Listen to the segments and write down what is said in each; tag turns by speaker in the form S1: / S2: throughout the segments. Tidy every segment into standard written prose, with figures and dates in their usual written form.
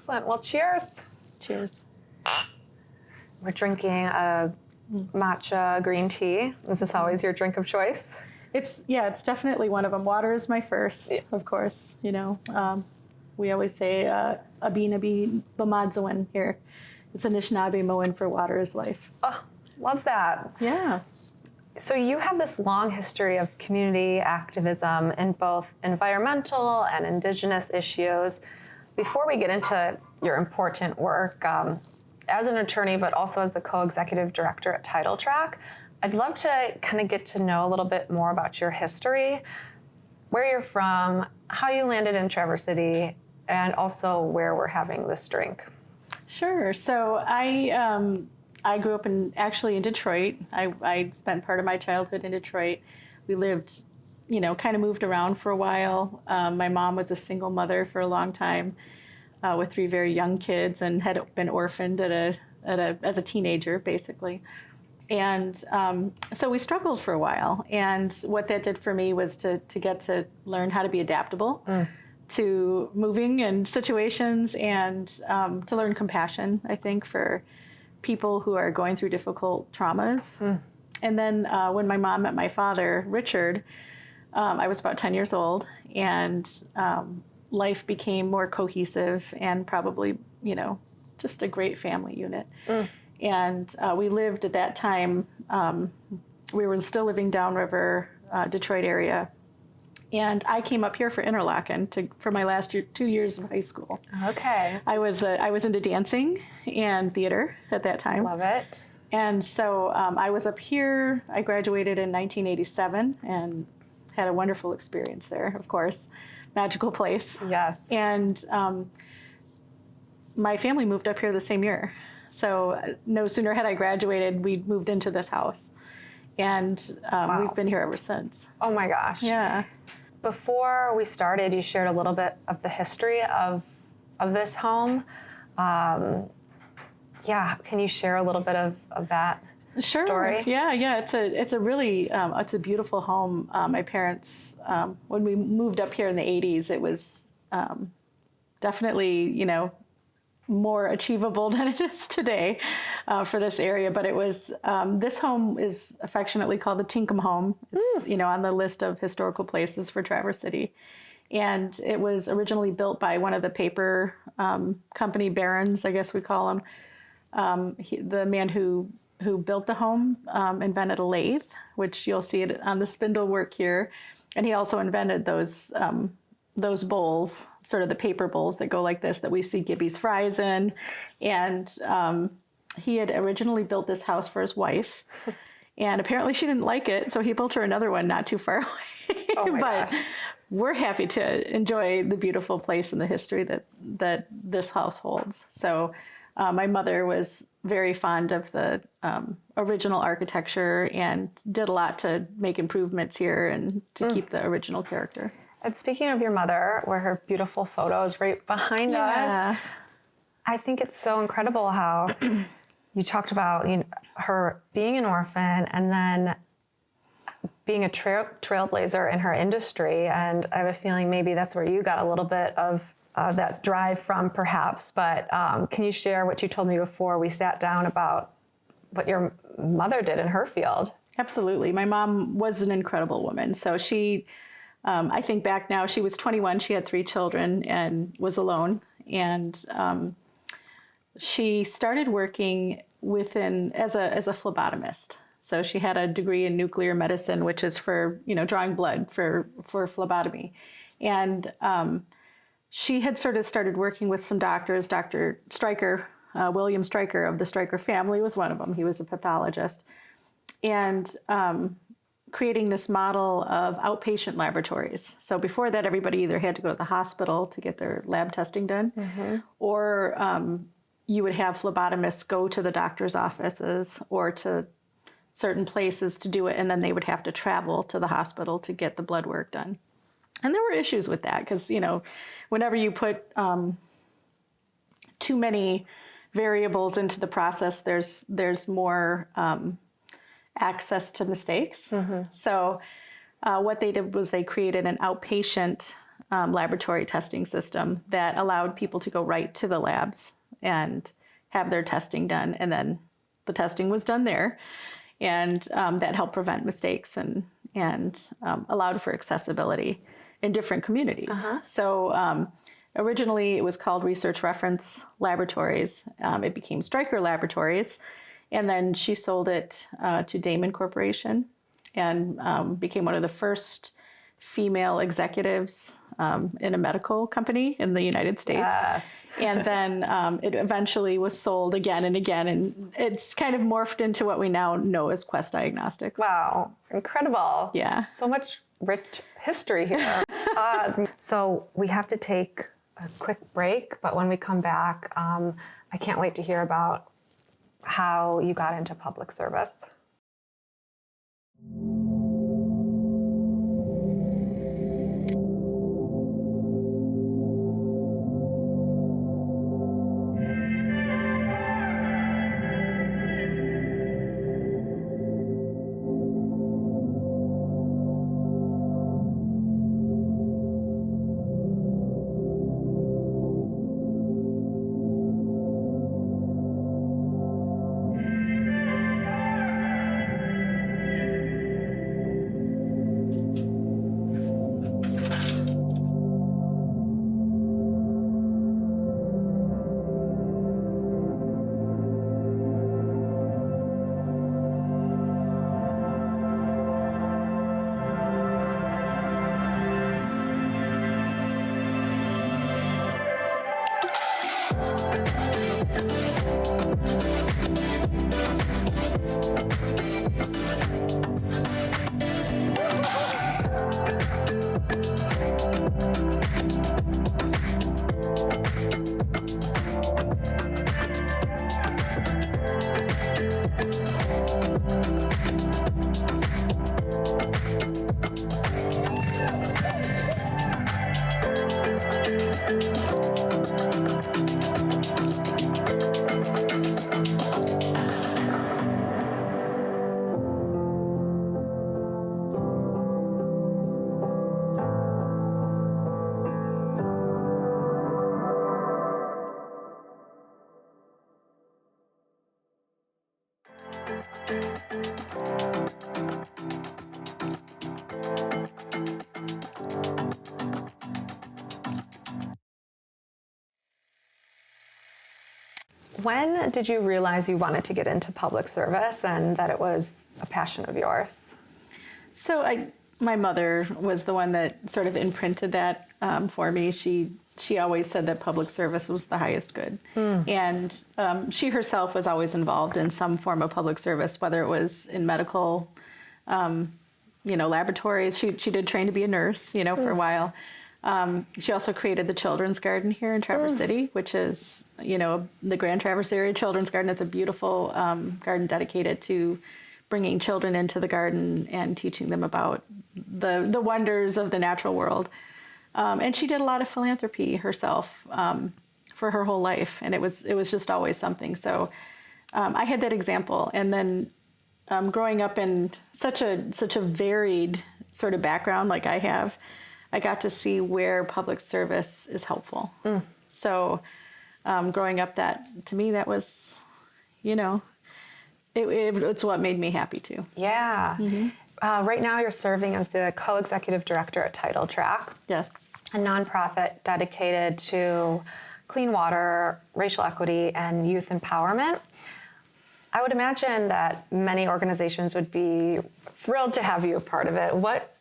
S1: Excellent. Well, cheers.
S2: Cheers.
S1: We're drinking a matcha green tea. Is this always your drink of choice?
S2: It's definitely one of them. Water is my first, of course. We always say abinabi bamadzawan here. It's Anishinaabe for water is life.
S1: Oh, love that.
S2: Yeah.
S1: So you have this long history of community activism in both environmental and Indigenous issues. Before we get into your important work as an attorney, but also as the co-executive director at Title Track, I'd love to kind of get to know a little bit more about your history, where you're from, how you landed in Traverse City, and also where we're having this drink.
S2: Sure. So I grew up in Detroit. I spent part of my childhood in Detroit. We lived, kind of moved around for a while. My mom was a single mother for a long time with 3 very young kids and had been orphaned as a teenager, basically. And so we struggled for a while. And what that did for me was to get to learn how to be adaptable to moving and situations and to learn compassion, I think, for people who are going through difficult traumas. And then when my mom met my father, Richard, I was about 10 years old, and life became more cohesive and probably, just a great family unit. And we lived at that time, we were still living downriver, Detroit area. And I came up here for Interlochen for my last 2 years of high school.
S1: Okay.
S2: I was into dancing and theater at that time.
S1: Love it.
S2: And so I was up here. I graduated in 1987 and had a wonderful experience there, of course. Magical place.
S1: Yes.
S2: And my family moved up here the same year. So no sooner had I graduated, we moved into this house. And we've been here ever since.
S1: Oh my gosh.
S2: Yeah.
S1: Before we started, you shared a little bit of the history of this home. Can you share a little bit of that story?
S2: Yeah. It's a really it's a beautiful home. My parents, when we moved up here in the 80s, it was definitely more achievable than it is today for this area. But it was, this home is affectionately called the Tinkham Home. It's, on the list of historical places for Traverse City. And it was originally built by one of the paper company barons, I guess we call him. The man who built the home invented a lathe, which you'll see it on the spindle work here. And he also invented those bowls, sort of the paper bowls that go like this that we see Gibby's fries in. And he had originally built this house for his wife. And apparently she didn't like it, so he built her another one not too far away.
S1: Oh my
S2: But
S1: gosh.
S2: we're happy to enjoy the beautiful place and the history that this house holds. So my mother was very fond of the original architecture and did a lot to make improvements here and to keep the original character.
S1: And speaking of your mother, where her beautiful photo is right behind us, I think it's so incredible how you talked about her being an orphan and then being a trailblazer in her industry. And I have a feeling maybe that's where you got a little bit of that drive from, perhaps. But can you share what you told me before we sat down about what your mother did in her field?
S2: Absolutely. My mom was an incredible woman. So she... I think back now, she was 21, she had 3 children and was alone. And she started working as a phlebotomist. So she had a degree in nuclear medicine, which is for, drawing blood for phlebotomy. And she had sort of started working with some doctors. Dr. Stryker, William Stryker of the Stryker family was one of them. He was a pathologist. And creating this model of outpatient laboratories. So before that, everybody either had to go to the hospital to get their lab testing done, or you would have phlebotomists go to the doctor's offices or to certain places to do it, and then they would have to travel to the hospital to get the blood work done. And there were issues with that because, whenever you put too many variables into the process, there's more access to mistakes. So what they did was they created an outpatient laboratory testing system that allowed people to go right to the labs and have their testing done. And then the testing was done there. And that helped prevent mistakes and allowed for accessibility in different communities. So originally it was called Research Reference Laboratories. It became Stryker Laboratories. And then she sold it to Damon Corporation and became one of the first female executives in a medical company in the United States.
S1: Yes.
S2: And then it eventually was sold again and again. And it's kind of morphed into what we now know as Quest Diagnostics.
S1: Wow, incredible.
S2: Yeah.
S1: So much rich history here. So we have to take a quick break, but when we come back, I can't wait to hear about how you got into public service. When did you realize you wanted to get into public service and that it was a passion of yours?
S2: So my mother was the one that sort of imprinted that for me. She always said that public service was the highest good. And she herself was always involved in some form of public service, whether it was in medical, laboratories. She did train to be a nurse, for a while. She also created the Children's Garden here in Traverse City, which is, the Grand Traverse Area Children's Garden. It's a beautiful garden dedicated to bringing children into the garden and teaching them about the wonders of the natural world. And she did a lot of philanthropy herself for her whole life, and it was just always something. So I had that example, and then growing up in such a varied sort of background like I have, I got to see where public service is helpful. So growing up, to me that was, it's what made me happy too.
S1: Yeah. Right now you're serving as the co-executive director at Title Track.
S2: Yes.
S1: A nonprofit dedicated to clean water, racial equity, and youth empowerment. I would imagine that many organizations would be thrilled to have you a part of it. What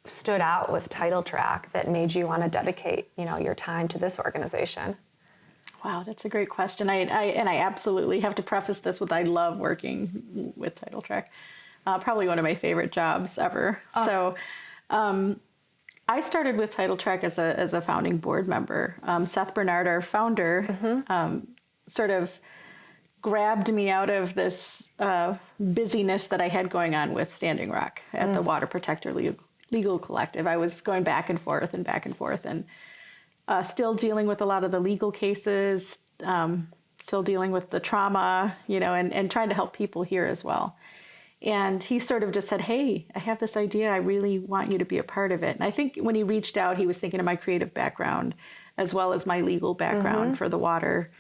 S1: stood out with Title Track that made you want to dedicate, your time to this organization?
S2: Wow, that's a great question. I absolutely have to preface this with I love working with Title Track. Probably one of my favorite jobs ever. So I started with Title Track as a founding board member. Seth Bernard, our founder, sort of grabbed me out of this busyness that I had going on with Standing Rock at the Water Protector Legal Collective. I was going back and forth and still dealing with a lot of the legal cases, still dealing with the trauma, and trying to help people here as well. And he sort of just said, hey, I have this idea. I really want you to be a part of it. And I think when he reached out, he was thinking of my creative background as well as my legal background for the water.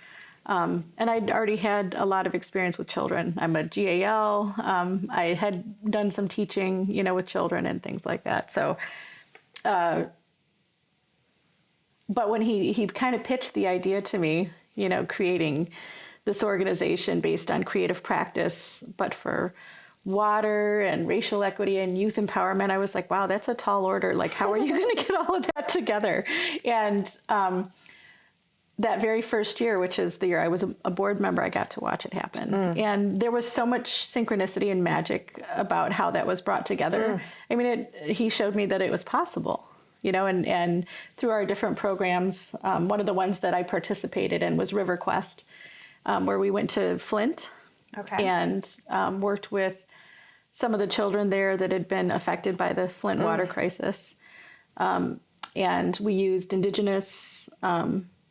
S2: And I'd already had a lot of experience with children. I'm a GAL. I had done some teaching, with children and things like that. So, but when he kind of pitched the idea to me, creating this organization based on creative practice, but for water and racial equity and youth empowerment, I was like, wow, that's a tall order. Like, how are you going to get all of that together? And that very first year, which is the year I was a board member, I got to watch it happen. And there was so much synchronicity and magic about how that was brought together. I mean, he showed me that it was possible, and through our different programs, one of the ones that I participated in was River Quest, where we went to Flint and worked with some of the children there that had been affected by the Flint water crisis. And we used Indigenous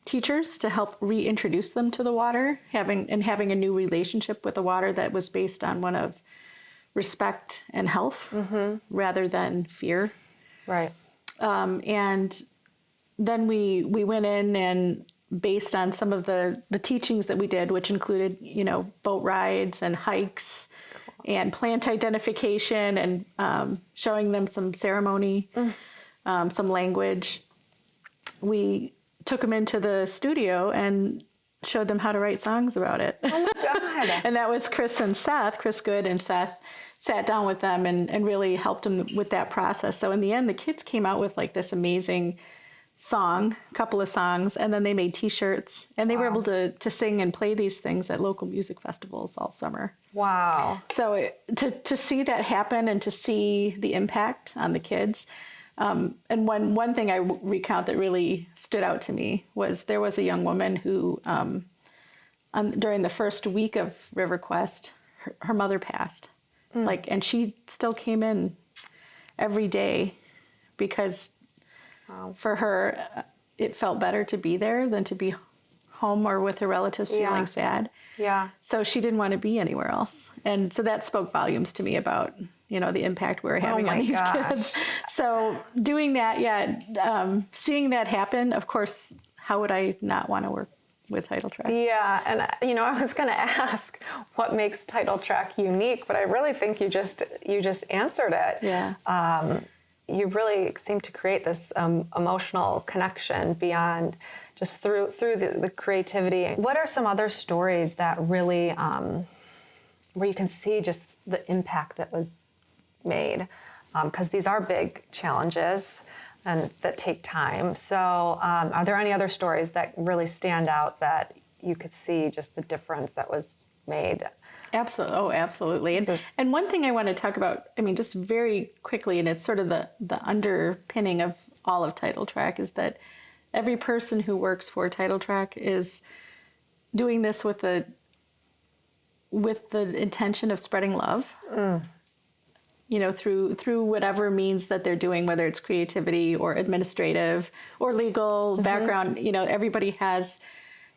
S2: teachers to help reintroduce them to the water, having a new relationship with the water that was based on one of respect and health rather than fear.
S1: Right.
S2: And then we went in and based on some of the teachings that we did, which included, boat rides and hikes and plant identification and showing them some ceremony, some language. We took them into the studio and showed them how to write songs about it.
S1: Oh my God.
S2: And that was Chris Good and Seth sat down with them and really helped them with that process. So in the end, the kids came out with like this amazing song, a couple of songs, and then they made T-shirts, and they were able to sing and play these things at local music festivals all summer.
S1: Wow.
S2: So to see that happen and to see the impact on the kids, and one thing I recount that really stood out to me was there was a young woman who, during the first week of River Quest, her mother passed, and she still came in every day because for her, it felt better to be there than to be home or with her relatives feeling sad.
S1: Yeah.
S2: So she didn't want to be anywhere else. And so that spoke volumes to me about, the impact we were having on these kids. So doing that, seeing that happen, of course, how would I not want to work with Title Track?
S1: Yeah, and I was going to ask what makes Title Track unique, but I really think you just answered it.
S2: Yeah.
S1: You really seem to create this emotional connection beyond just through the creativity. What are some other stories that really, where you can see just the impact that was made? Because these are big challenges and that take time. So are there any other stories that really stand out that you could see just the difference that was made?
S2: Absolutely. Oh, absolutely. And one thing I want to talk about, just very quickly, and it's sort of the underpinning of all of Title Track, is that every person who works for Title Track is doing this with the intention of spreading love. Through whatever means that they're doing, whether it's creativity or administrative or legal background. Everybody has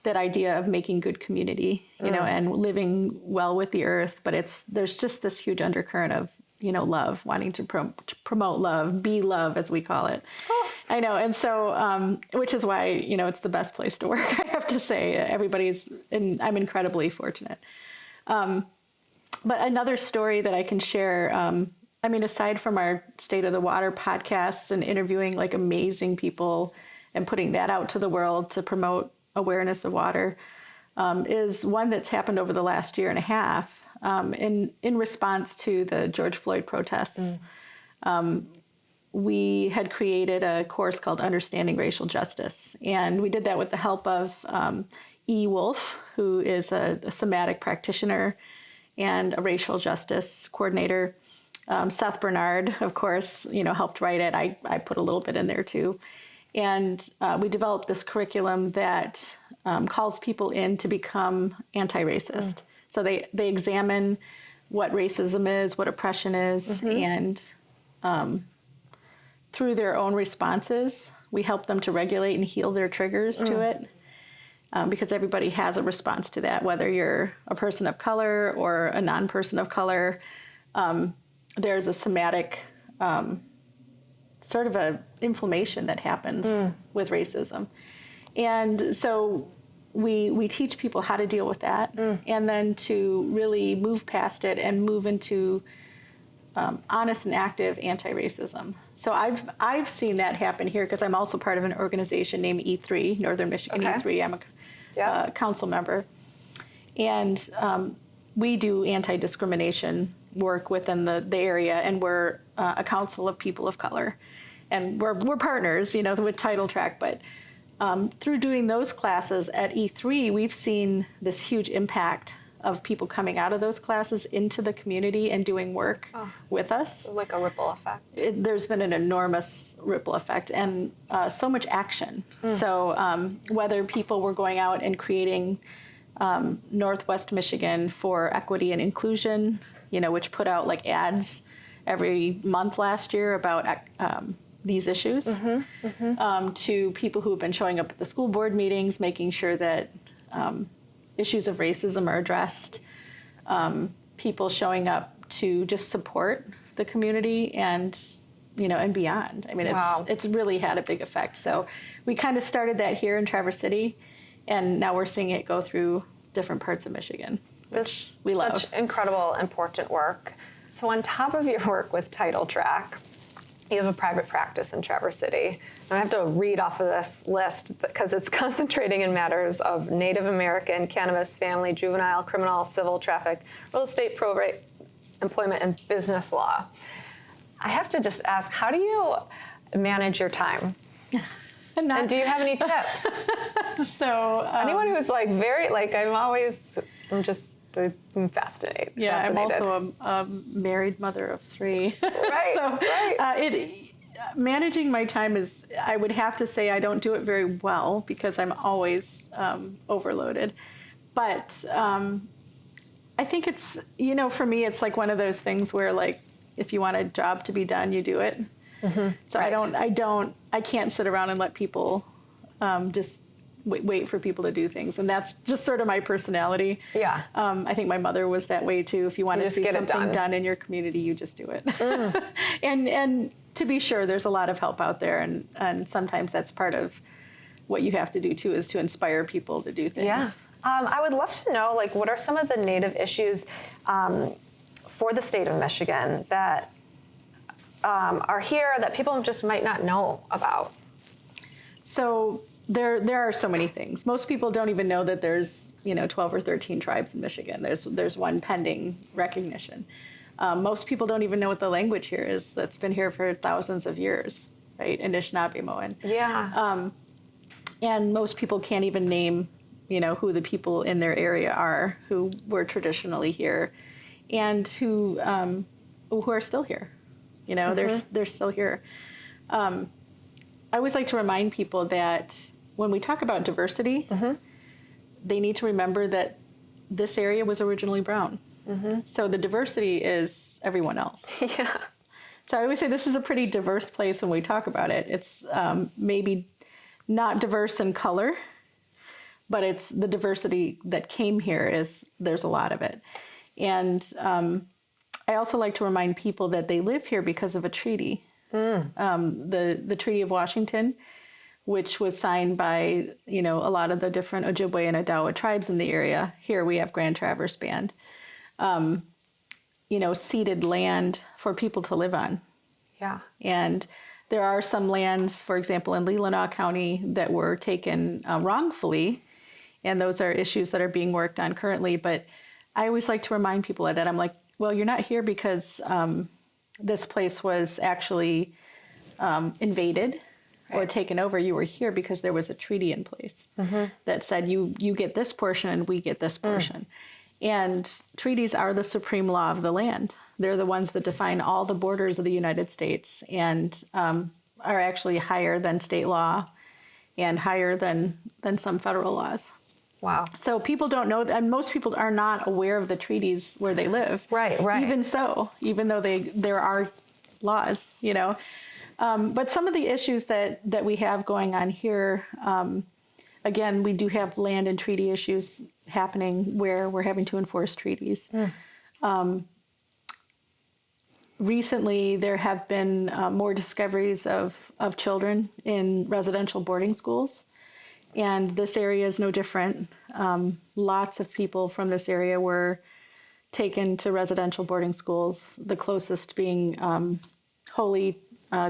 S2: that idea of making good community, and living well with the earth. But there's just this huge undercurrent of, love, wanting to promote love, be love, as we call it. Oh. I know. And so, which is why, it's the best place to work, I have to say. I'm incredibly fortunate. But another story that I can share, aside from our State of the Water podcasts and interviewing like amazing people and putting that out to the world to promote awareness of water, is one that's happened over the last year and a half in response to the George Floyd protests. We had created a course called Understanding Racial Justice, and we did that with the help of E. Wolf, who is a somatic practitioner and a racial justice coordinator. Seth Bernard, of course, helped write it. I put a little bit in there too. And we developed this curriculum that calls people in to become anti-racist. So they examine what racism is, what oppression is, and through their own responses, we help them to regulate and heal their triggers to it. Because everybody has a response to that, whether you're a person of color or a non-person of color. there's a somatic sort of a inflammation that happens with racism. And so we teach people how to deal with that and then to really move past it and move into honest and active anti-racism. So I've seen that happen here because I'm also part of an organization named E3, Northern Michigan E3. I'm a council member. And we do anti-discrimination work within the area, and we're a council of people of color. And we're partners, with Title Track, but through doing those classes at E3, we've seen this huge impact of people coming out of those classes into the community and doing work with us.
S1: Like a ripple effect.
S2: There's been an enormous ripple effect and so much action. So whether people were going out and creating Northwest Michigan for Equity and Inclusion, which put out like ads every month last year about these issues, to people who have been showing up at the school board meetings, making sure that issues of racism are addressed, people showing up to just support the community and beyond. I mean, it's really had a big effect. So we kind of started that here in Traverse City, and now we're seeing it go through different parts of Michigan, which we love.
S1: Such incredible, important work. So on top of your work with Title Track, you have a private practice in Traverse City. And I have to read off of this list because it's concentrating in matters of Native American, cannabis, family, juvenile, criminal, civil, traffic, real estate, probate, employment, and business law. I have to just ask, how do you manage your time? And do you have any tips?
S2: So
S1: anyone who's I'm fascinated.
S2: Yeah, I'm also a married mother of 3.
S1: Right,
S2: right. Managing my time is, I would have to say I don't do it very well because I'm always overloaded. But I think it's, for me, it's like one of those things where like, if you want a job to be done, you do it. So right. I can't sit around and let people just wait for people to do things. And that's just sort of my personality.
S1: Yeah.
S2: I think my mother was that way too. If you want to see something done in your community, you just do it. And to be sure, there's a lot of help out there. And sometimes that's part of what you have to do too, is to inspire people to do things.
S1: Yeah. I would love to know, what are some of the Native issues for the state of Michigan that are here that people just might not know about?
S2: So there are so many things. Most people don't even know that there's 12 or 13 tribes in Michigan. There's one pending recognition. Most people don't even know what the language here is that's been here for thousands of years, right? Anishinaabe-Moan.
S1: Yeah.
S2: And most people can't even name who the people in their area are who were traditionally here and who are still here. They're still here. I always like to remind people that when we talk about diversity, they need to remember that this area was originally brown. So the diversity is everyone else.
S1: Yeah.
S2: So I always say this is a pretty diverse place when we talk about it. It's maybe not diverse in color, but it's the diversity that came here there's a lot of it. And I also like to remind people that they live here because of a treaty. The Treaty of Washington, which was signed by, a lot of the different Ojibwe and Odawa tribes in the area. Here we have Grand Traverse Band, ceded land for people to live on.
S1: Yeah.
S2: And there are some lands, for example, in Leelanau County that were taken wrongfully. And those are issues that are being worked on currently. But I always like to remind people of that. I'm like, well, you're not here because this place was actually invaded or taken over. You were here because there was a treaty in place that said you get this portion and we get this portion. And treaties are the supreme law of the land. They're the ones that define all the borders of the United States and are actually higher than state law and higher than some federal laws.
S1: Wow.
S2: So people don't know, and most people are not aware of the treaties where they live.
S1: Right.
S2: Even so, even though there are laws, But some of the issues that we have going on here, again, we do have land and treaty issues happening where we're having to enforce treaties. recently there have been more discoveries of children in residential boarding schools. And this area is no different. Lots of people from this area were taken to residential boarding schools, the closest being Holy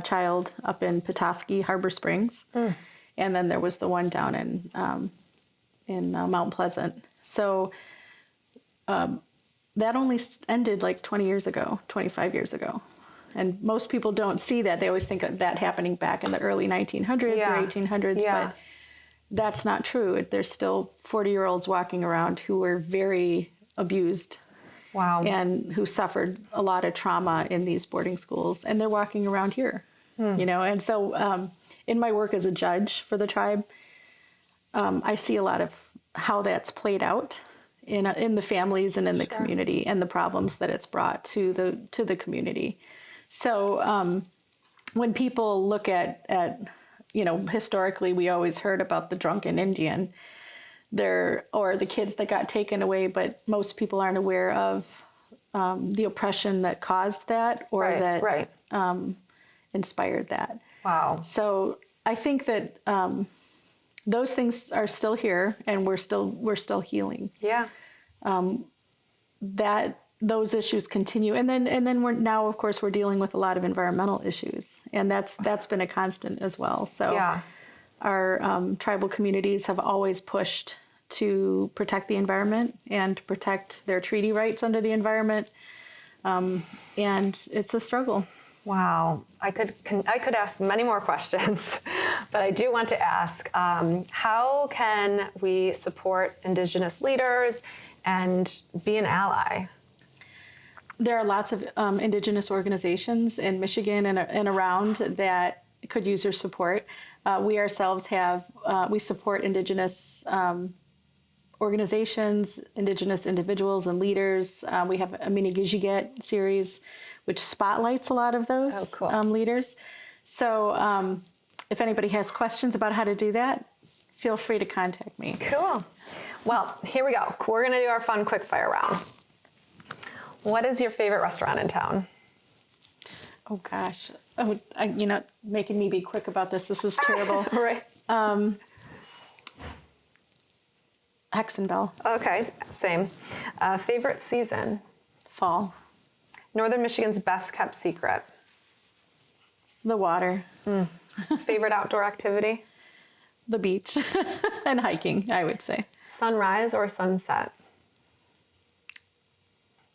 S2: Child up in Petoskey, Harbor Springs. And then there was the one down in Mount Pleasant. So that only ended like 20 years ago, 25 years ago. And most people don't see that. They always think of that happening back in the early 1900s or 1800s, but that's not true. There's still 40-year-olds walking around who were very abused.
S1: Wow.
S2: And who suffered a lot of trauma in these boarding schools. And they're walking around here, you know. And so in my work as a judge for the tribe, I see a lot of how that's played out in the families and in the community, and the problems that it's brought to the community. So when people look at you know, historically, we always heard about the drunken Indian or the kids that got taken away, but most people aren't aware of the oppression that caused that or that inspired that. Wow. So I think that those things are still here, and we're still healing.
S1: Yeah.
S2: That those issues continue, and then we're now, of course, we're dealing with a lot of environmental issues, and that's been a constant as well. So our tribal communities have always pushed to protect the environment and to protect their treaty rights under the environment, and it's a struggle.
S1: Wow, I could ask many more questions, but I do want to ask, how can we support Indigenous leaders and be an ally?
S2: There are lots of Indigenous organizations in Michigan and around that could use your support. We ourselves we support Indigenous organizations, Indigenous individuals and leaders. We have a Mini-Gijiget series, which spotlights a lot of those leaders. So if anybody has questions about how to do that, feel free to contact me.
S1: Cool. Well, here we go. We're going to do our fun quick fire round. What is your favorite restaurant in town?
S2: Oh, gosh. Oh, you know, making me be quick about this. This is terrible.
S1: Right.
S2: Hexenbell.
S1: Okay, same. Favorite season?
S2: Fall.
S1: Northern Michigan's best kept secret?
S2: The water.
S1: Favorite outdoor activity?
S2: The beach and hiking, I would say.
S1: Sunrise or sunset?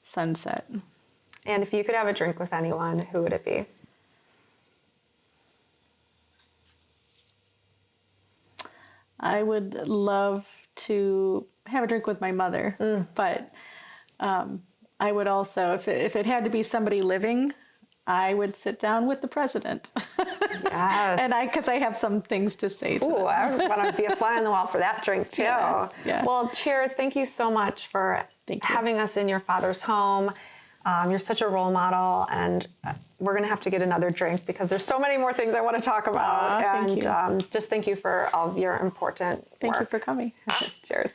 S2: Sunset.
S1: And if you could have a drink with anyone, who would it be?
S2: I would love to have a drink with my mother, but I would also, if it had to be somebody living, I would sit down with the president.
S1: Yes.
S2: And because I have some things to say to them.
S1: I want to be a fly on the wall for that drink too.
S2: Yeah.
S1: Well, cheers. Thank you so much for having us in your father's home. You're such a role model, and we're going to have to get another drink because there's so many more things I want to talk about.
S2: Thank you.
S1: Just thank you for all of your important work.
S2: Thank you for coming.
S1: Cheers.